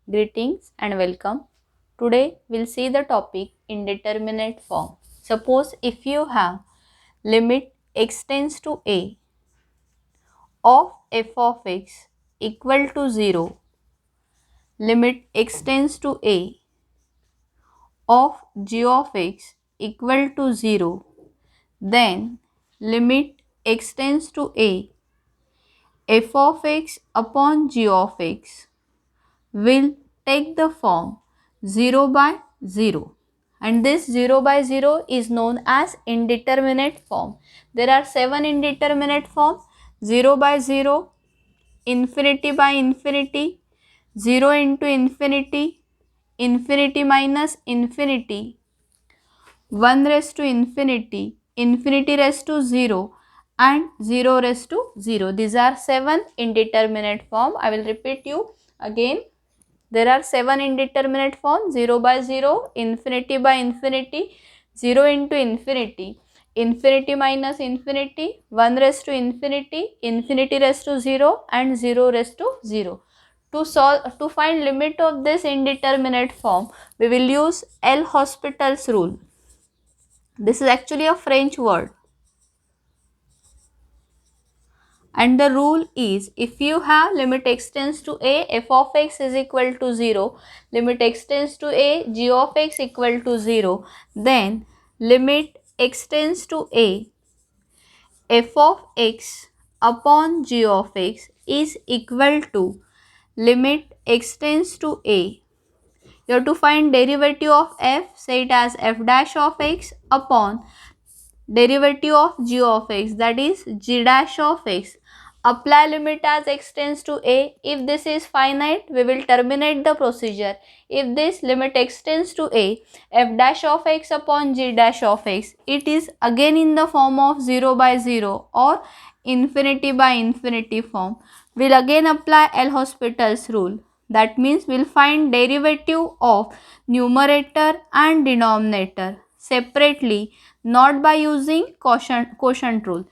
Greetings and welcome. Today we'll see the topic indeterminate form. Suppose if you have limit x tends to a of f of x equal to 0, limit x tends to a of g of x equal to 0, then limit x tends to a f of x upon g of x will take the form 0 by 0, and this 0 by 0 is known as indeterminate form. There are 7 indeterminate forms: 0 by 0, infinity by infinity, 0 into infinity, infinity minus infinity, 1 raised to infinity, infinity raised to 0 and 0 raised to 0. These are 7 indeterminate form. I will repeat you again. There are 7 indeterminate forms: 0 by 0, infinity by infinity, 0 into infinity, infinity minus infinity, 1 raised to infinity, infinity raised to 0 and 0 raised to 0. To find limit of this indeterminate form, we will use L'Hospital's rule. This is actually a French word. And the rule is, if you have limit x tends to a f of x is equal to 0, limit x tends to a g of x equal to 0, then limit x tends to a f of x upon g of x is equal to limit x tends to a. You have to find derivative of f, say it as f dash of x upon derivative of g of x, that is g dash of x. Apply limit as x tends to a. If this is finite, we will terminate the procedure. If this limit x tends to a, f dash of x upon g dash of x, it is again in the form of 0 by 0 or infinity by infinity form. We'll again apply L'Hospital's rule. That means we'll find derivative of numerator and denominator separately, not by using quotient rule.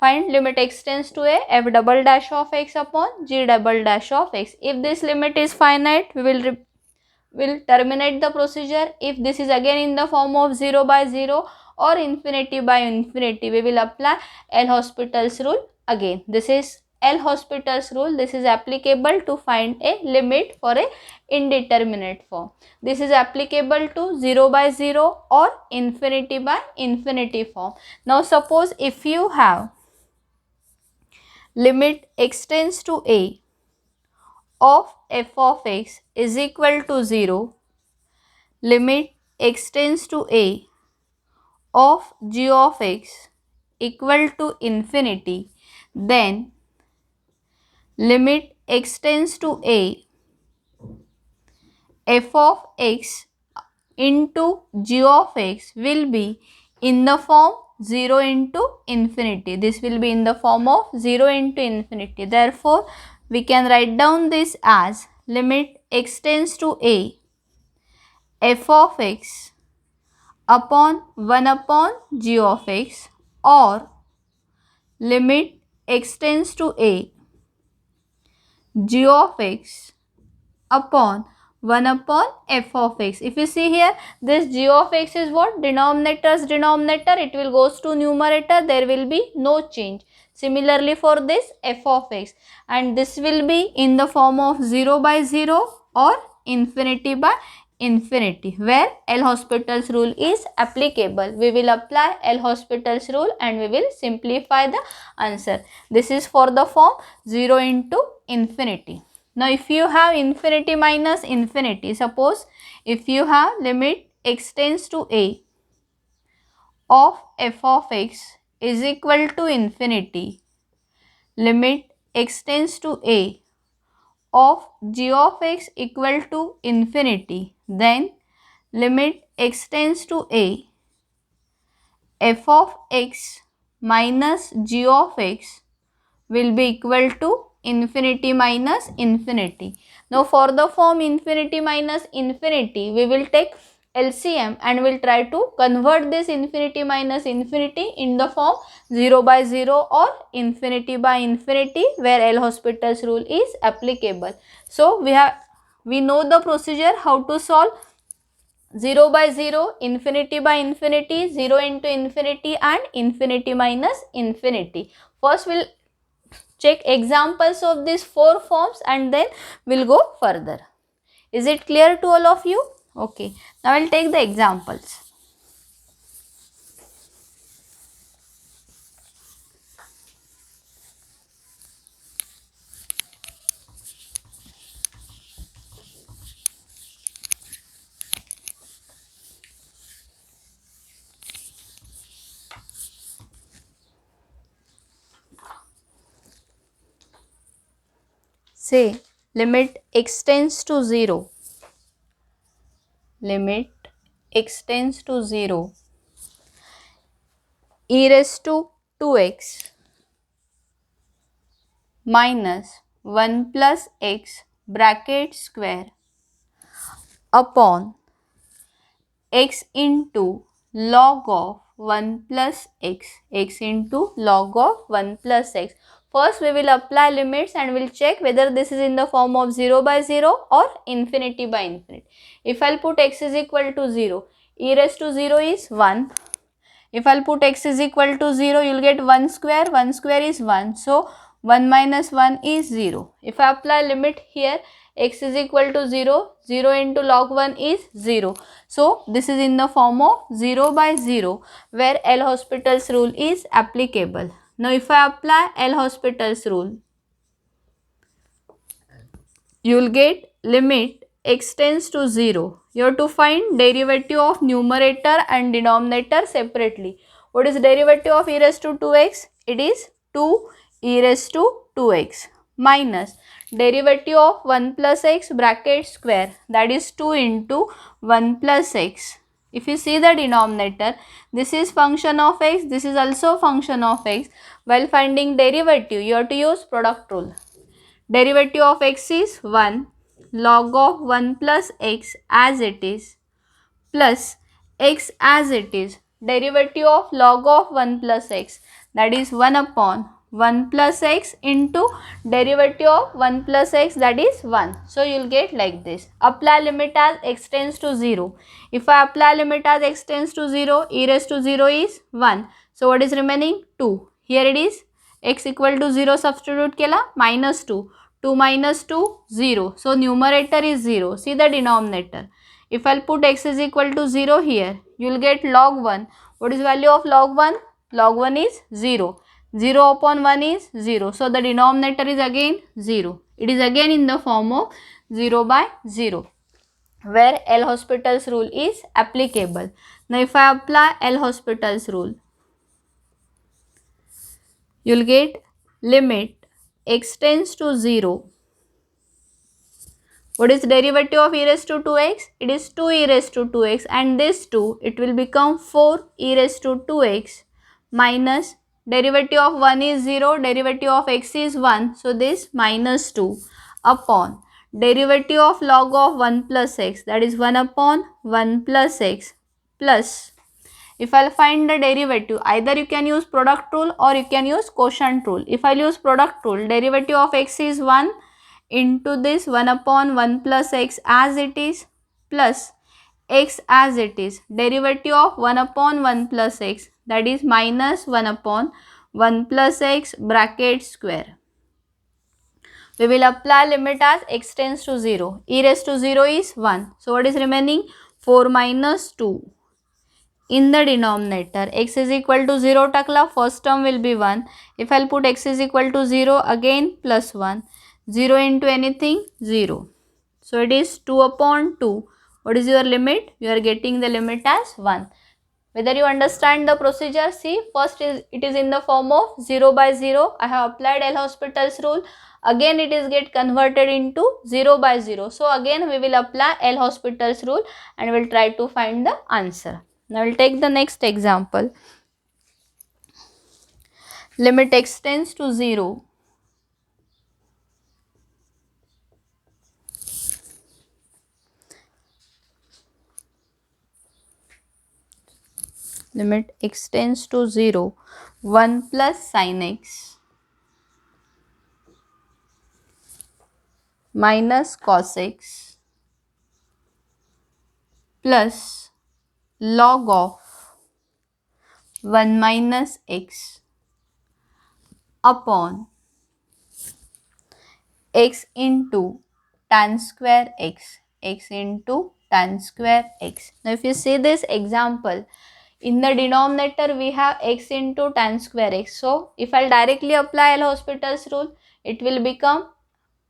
Find limit x tends to a f double dash of x upon g double dash of x. If this limit is finite, we will terminate the procedure. If this is again in the form of 0 by 0 or infinity by infinity, we will apply L'Hospital's rule again. This is L'Hospital's rule. This is applicable to find a limit for a indeterminate form. This is applicable to 0 by 0 or infinity by infinity form. Now suppose if you have limit x tends to a of f of x is equal to 0, limit x tends to a of g of x equal to infinity, then limit x tends to a f of x into g of x will be in the form 0 into infinity. This will be in the form of 0 into infinity. Therefore, we can write down this as limit x tends to a f of x upon 1 upon g of x, or limit x tends to a g of x upon 1 upon f of x. If you see here, this g of x is what? Denominator's denominator. It will goes to numerator. There will be no change. Similarly for this f of x, and this will be in the form of 0 by 0 or infinity by infinity, where L'Hospital's rule is applicable. We will apply L'Hospital's rule and we will simplify the answer. This is for the form 0 into infinity. Now if you have infinity minus infinity, suppose if you have limit x tends to a of f of x is equal to infinity, limit x tends to a of g of x equal to infinity, then limit x tends to a f of x minus g of x will be equal to infinity minus infinity. Now for the form infinity minus infinity, we will take LCM and will try to convert this infinity minus infinity in the form 0 by 0 or infinity by infinity, where L'Hospital's rule is applicable. So we have We know the procedure how to solve. 0 by 0, infinity by infinity, 0 into infinity and infinity minus infinity. First we'll check examples of these 4 forms and then we'll go further. Is it clear to all of you? Okay. Now I'll take the examples. Say limit x tends to 0. Limit x tends to 0. E raised to 2x minus 1 plus x bracket square upon x into log of 1 plus x into log of 1 plus x. First we will apply limits and we'll check whether this is in the form of 0 by 0 or infinity by infinity. If I'll put x is equal to 0, e raised to 0 is 1. If I'll put x is equal to 0, you'll get 1 square is 1. So 1 minus 1 is 0. If I apply limit here, x is equal to 0, 0 into log 1 is 0. So this is in the form of 0 by 0 where L'Hospital's rule is applicable. Now if I apply L'Hospital's rule, you will get limit x tends to 0. You have to find derivative of numerator and denominator separately. What is derivative of e raised to 2x? It is 2 e raised to 2x minus derivative of 1 plus x bracket square, that is 2 into 1 plus x. If you see the denominator, this is function of x, this is also function of x. While finding derivative, you have to use product rule. Derivative of x is 1 log of 1 plus x as it is plus x as it is. Derivative of log of 1 plus x, that is 1 upon 1 plus x into derivative of 1 plus x, that is 1. So you will get like this. Apply limit as x tends to 0. If I apply limit as x tends to 0, e raised to 0 is 1. So what is remaining? 2. Here it is x equal to 0 substitute kela, minus 2. 2 minus 2, 0. So numerator is 0. See the denominator. If I'll put x is equal to 0 here, you will get log 1. What is value of log 1? Log 1 is 0. 0 upon 1 is 0. So the denominator is again 0. It is again in the form of 0 by 0 where L'Hospital's rule is applicable. Now if I apply L'Hospital's rule, you will get limit x tends to 0. What is derivative of e raised to 2x? It is 2 e raised to 2x, and this 2, it will become 4 e raised to 2x minus derivative of 1 is 0, derivative of x is 1. So this minus 2 upon derivative of log of 1 plus x, that is 1 upon 1 plus x plus, if I'll find the derivative, either you can use product rule or you can use quotient rule. If I'll use product rule, derivative of x is 1 into this 1 upon 1 plus x as it is plus x as it is. Derivative of 1 upon 1 plus x, that is minus 1 upon 1 plus x bracket square. We will apply limit as x tends to 0. E raised to 0 is 1. So what is remaining? 4 minus 2. In the denominator, x is equal to 0 takla, first term will be 1. If I'll put x is equal to 0, again plus 1. 0 into anything? 0. So it is 2 upon 2. What is your limit? You are getting the limit as 1. Whether you understand the procedure, see, first it is in the form of 0 by 0. I have applied L'Hospital's rule. Again it is get converted into 0 by 0. So again we will apply L'Hospital's rule and we will try to find the answer. Now we will take the next example. Limit x tends to 0. Limit x tends to 0, 1 plus sin x minus cos x plus log of 1 minus x upon x into tan square x into tan square x. Now if you see this example, in the denominator we have x into tan square x. So if I'll directly apply L'Hospital's rule, it will become,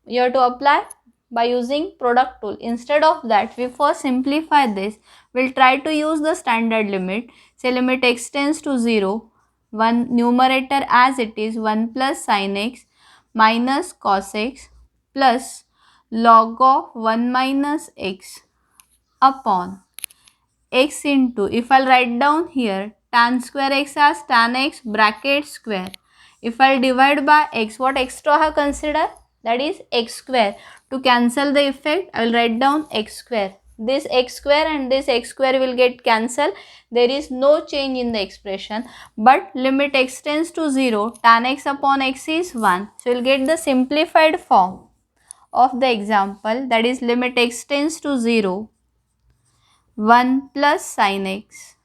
you have to apply by using product rule. Instead of that, we first simplify this. We'll try to use the standard limit. Say limit x tends to 0, one numerator as it is 1 plus sin x minus cos x plus log of 1 minus x upon x into, if I'll write down here tan square x as tan x bracket square. If I'll divide by x, what extra I have considered? That is x square. To cancel the effect, I will write down x square. This x square and this x square will get cancelled. There is no change in the expression. But limit x tends to 0, tan x upon x is 1. So, you will get the simplified form of the example, that is limit x tends to 0, 1 plus sin x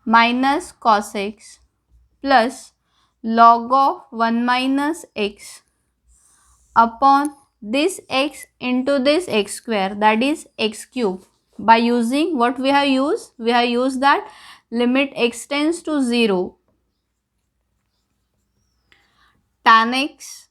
minus cos x plus log of 1 minus x upon this x into this x square, that is x cube. By using what we have used? We have used that limit x tends to 0, tan x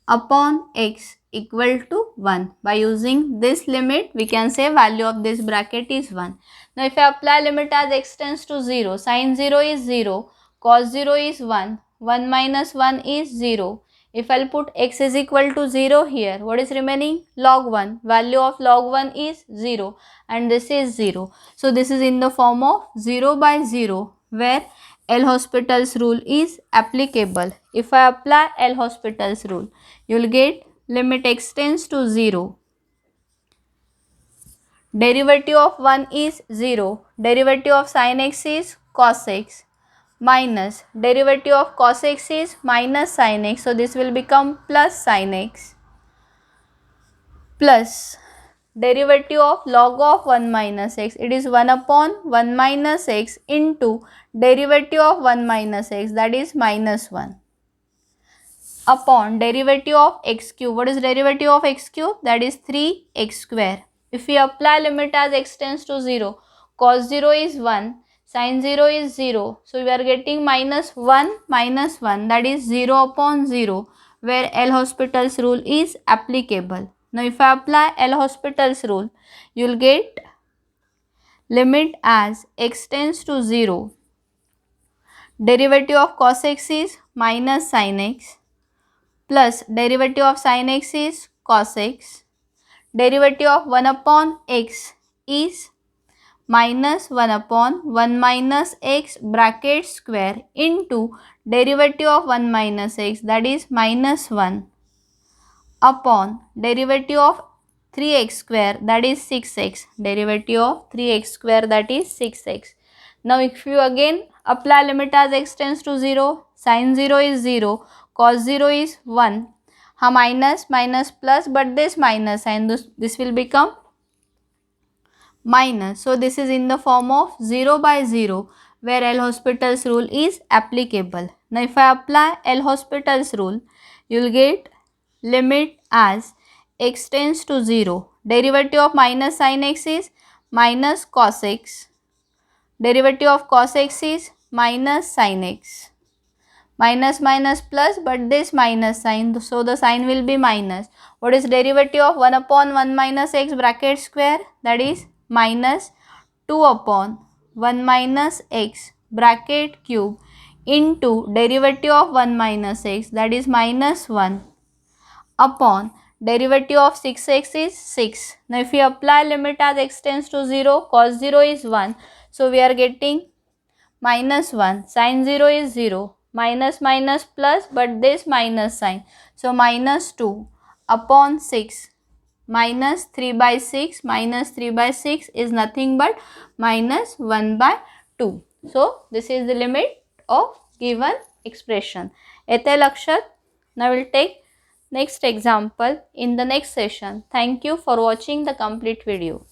upon x equal to 1. By using this limit, we can say value of this bracket is 1. Now, if I apply limit as x tends to 0, sin 0 is 0, cos 0 is 1, 1 minus 1 is 0. If I will put x is equal to 0 here, what is remaining? Log 1. Value of log 1 is 0 and this is 0. So, this is in the form of 0 by 0 where L'Hospital's rule is applicable. If I apply L'Hospital's rule, you will get limit x tends to 0. Derivative of 1 is 0. Derivative of sin x is cos x minus derivative of cos x is minus sin x. So, this will become plus sin x plus derivative of log of 1 minus x. It is 1 upon 1 minus x into derivative of 1 minus x, that is minus 1 upon derivative of x cube. What is derivative of x cube? That is 3x square. If we apply limit as x tends to 0, cos 0 is 1, sin 0 is 0. So, we are getting minus 1, that is 0 upon 0 where L'Hospital's rule is applicable. Now, if I apply L'Hospital's rule, you will get limit as x tends to 0. Derivative of cos x is minus sin x plus derivative of sin x is cos x. Derivative of 1 upon x is minus 1 upon 1 minus x bracket square into derivative of 1 minus x, that is minus 1 upon derivative of 3x square, that is 6x. Derivative of 3x square, that is 6x. Now, if you again apply limit as x tends to 0, sin 0 is 0, cos 0 is 1. Minus plus, but this minus sign, this will become minus. So, this is in the form of 0 by 0 where L'Hospital's rule is applicable. Now, if I apply L'Hospital's rule, you will get limit as x tends to 0. Derivative of minus sin x is minus cos x. Derivative of cos x is minus sin x. Minus plus, but this minus sign, so the sign will be minus. What is derivative of 1 upon 1 minus x bracket square? That is minus 2 upon 1 minus x bracket cube into derivative of 1 minus x, that is minus 1 upon derivative of 6x is 6. Now, if we apply limit as x tends to 0, cos 0 is 1. So, we are getting minus 1, sin 0 is 0, minus plus, but this minus sign. So, minus 2 upon 6, minus 3 by 6, minus 3 by 6 is nothing but minus 1 by 2. So, this is the limit of given expression. Yate lakshat. Now, we will take next example in the next session. Thank you for watching the complete video.